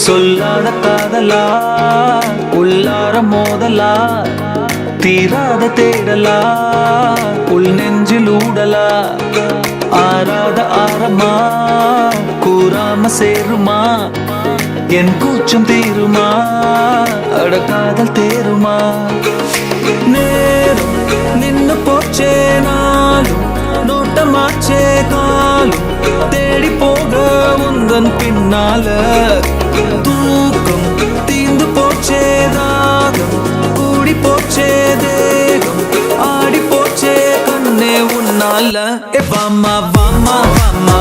சொல்லாத காதலா உள்ளார மோதலா தீராத தேடலா உள் நெஞ்சில் ஊடலா ஆராத ஆரமா கூறாம சேருமா என் கூச்சம் தீருமா அட காதல் தேருமா நேரம் நின்னு போச்சே நாளும் நோட்டமாச்சே காலும் தேடி போக உந்தன் பின்னால தூக்கம் தீந்து போச்சே தாகம் கூடி போச்சே தேகம் ஆடி போச்சே கண்ணே உன்னால வாமா வாமா வாமா